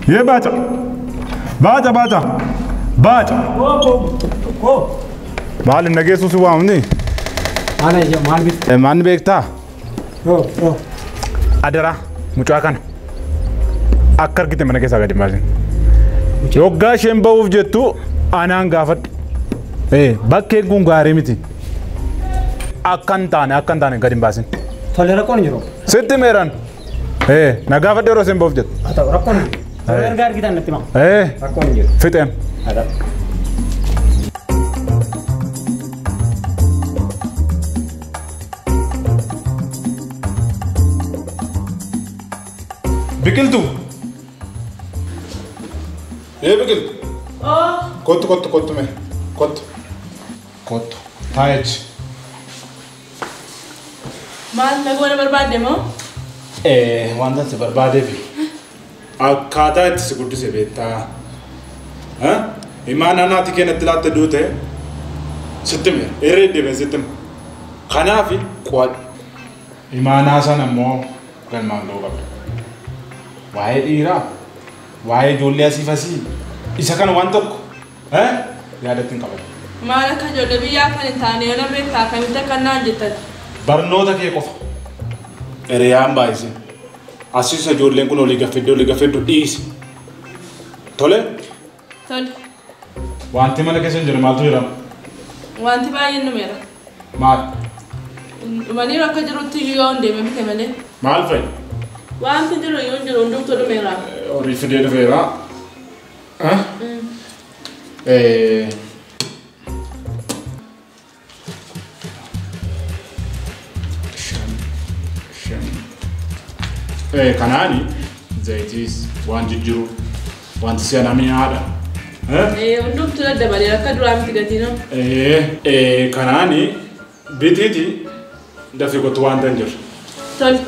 ये बाचा बाचा बाचा बाचा ओ माल नगे सुसुवा हमने आने जो मान बेकता ओ adara mucaa kana akka argite mana keessa gadi maasin yoggaa isheen ba'uuf jettu anaan gaafadhu bakkee kun gaarii miti akkan taane gadi hin baasin tole rakkoon jiru sitti meeran na gaafadhu yeroo isheen ba'uuf jettu ata rakkoon tole erga argitan natti ma rakkoon jiru fixeen Bikiltu. Bikil. Kottu me. Kottu. Taech. Maal me goone barbaade mo? Wanta se barbaade fi. Akkaataa itti si guddise beektaa. Imaanaa naati keenyatti laatte duute sitti mee irree deemee sitti mee. Kanaafi qo'adhu. Imaanaa sana immoo galmaan ga'uu qabda. Waa'ee dhiiraa, waa'ee ijoollee asii fasii isa kana waan tokko yaadatti hin qabatu. Maal akka ijoollee biyyaa kan hin taane yoo beektaa akkamitti akka naan jettan. Barnoota kee qofa. Hiriyaan baay'isee asiisa ijoolleen kun olii gaffedduu dhiisi. Tole? Tole. Wanti mana keessa hin jiru maaltu jedhama? Wanti baay'een numeera. Maal? Dhumanii akka jirutti yoo hin deeme bite malee. Maal fa'i? Wanti jiru yoo jiru hundumtuu dhumeera. Horii fidee dhufeera. Kanaani zayitiis waan jijjiru wanti si'ana mi'aadha. Hundumtuu daddabalee akka duraa miti gatiinoo. Kanaani bitiiti dafii kottu waanta hin jiru. Tole.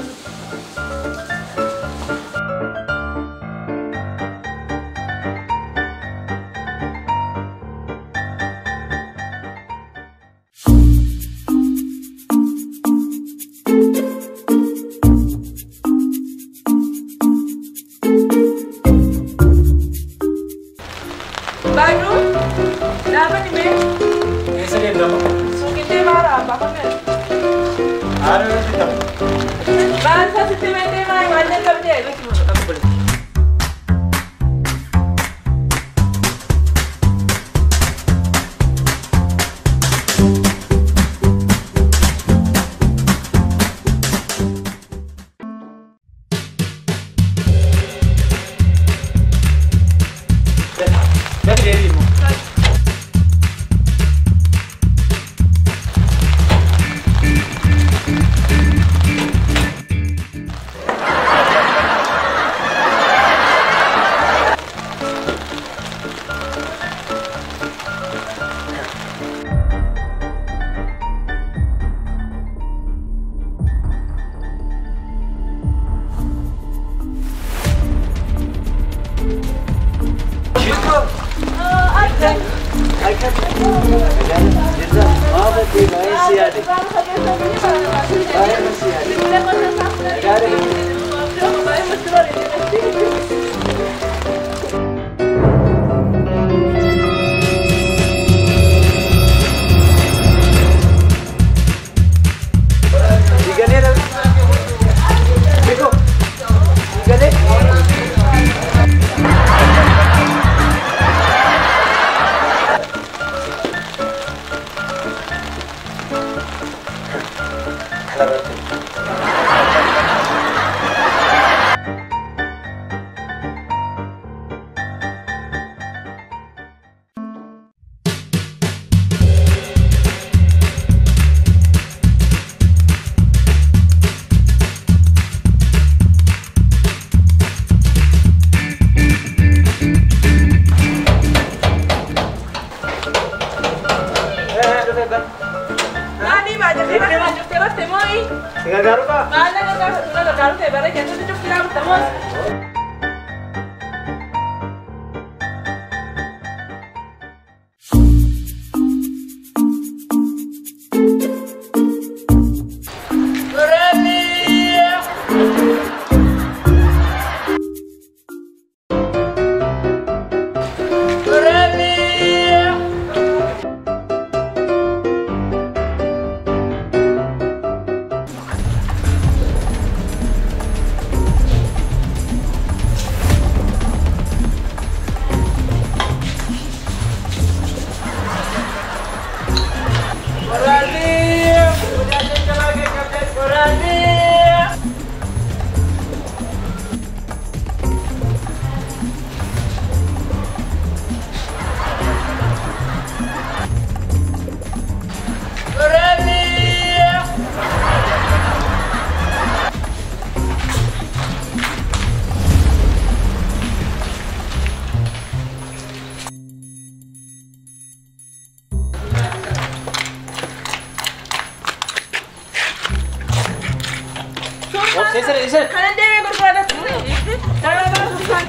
Kana deemee gurgurata.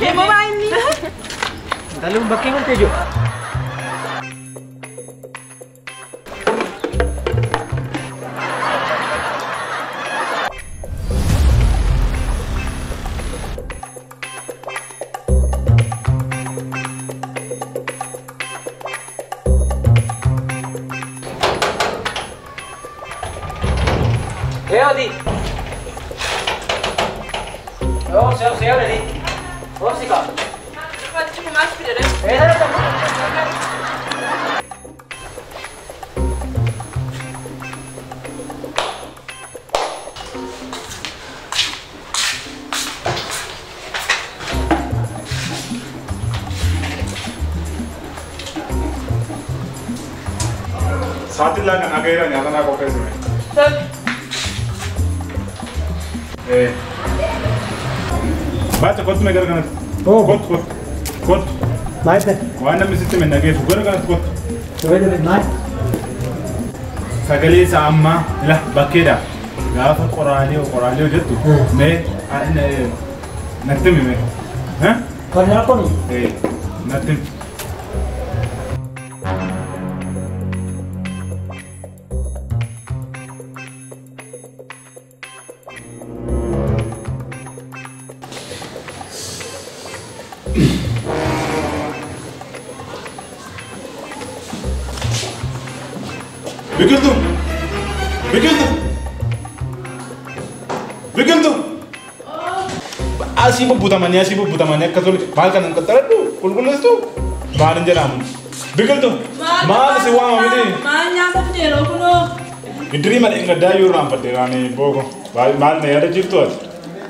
Deemoo baay'inni. Dalu bakkee kan tejo. Odi. Oh, saya udah nih. Oh, sih kak. Cuma mas pidere. Saati lang ang agay lang yata na ako kasi. Baca kot me gargan. Oh. Kot. Baik deh. Wana me sitte me nage fu gargan kot. Coba deh, naik. Sagale sa amma la bakeda. Gaafa Qaraaliyoo jettu. Me nattimi me. Ha? Kalau aku nih. Nattimi. Biqiltuu! Asii bubbutamanii akka tole maal kanan qaxxaradhu qulqulleessitu maal hin jedhamu. Biqiltuu! Maal si waama miti? Maal nyaata fideeroo kunoo? Iddirii madha gaddaa yoo raanfadde raanii booko maal na yaada jirtu ati?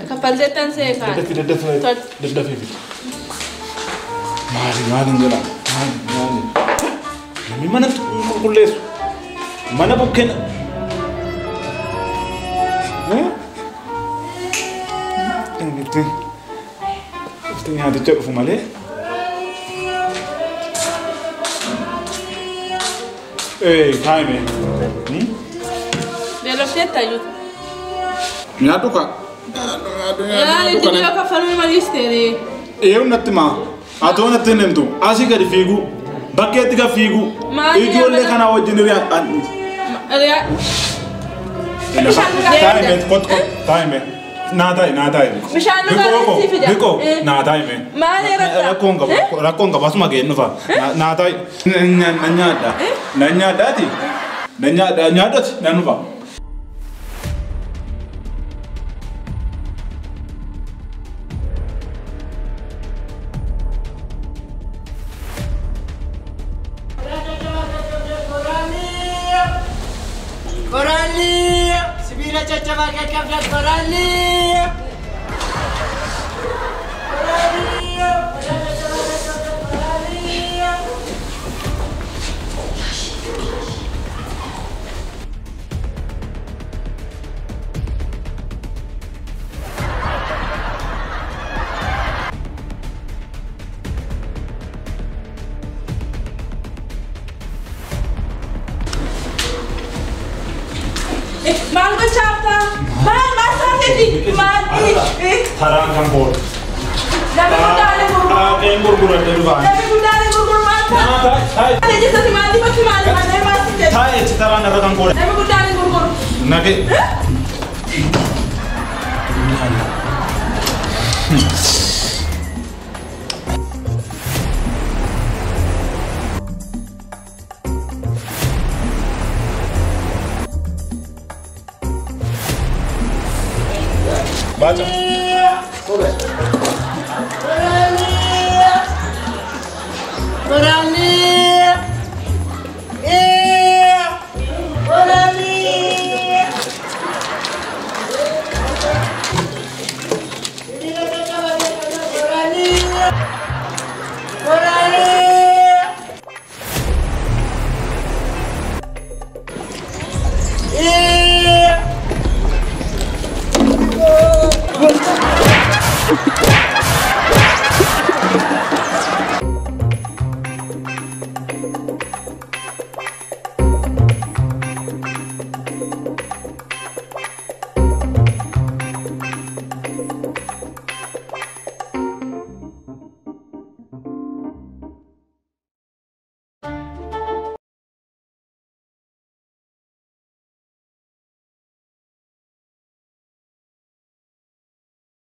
Kaffalteettan seeqaa. Daddafii fiti. Maal hin jedhamu? Maali? Namni mana qulqulleessu mana bukkeen Ifti nyaaticha dhufu malee. Taa'ime. Beelofteetta iyyuu. Nyaadhu ka. Iddoo yoo kaffaluu maliisteere. Eeyyuu natti maa. Atoo natti hin himtu. Asii gadi fiigu. Bakkeetti gad fiigu. Ijoollee kanaa wajjin Taa'ime taa'ime. Naatai. Bishaan dhugaatii fida. Biko naatai me. Maali Rakkoon qaba asuma ga'e nufa. Naatai. Nyaadhaati. Nyaadhaati na nufa. Qaraaliyoo! Sibiila caccabaa qaqqabdan Qaraaliyoo! Maal gochaafta? Maal saafeeti? Maal? Taraan kan boor. Namni guddaan gurguru. Qeen gurguradde dhufaan. Namni guddaan gurguru maal ta'a? Maal jettati maal dibatti maal jedhe? Taa'e itti taraan irra kan boor. Namni guddaan gurguru. Nage. Baca. Qaraaliyoo!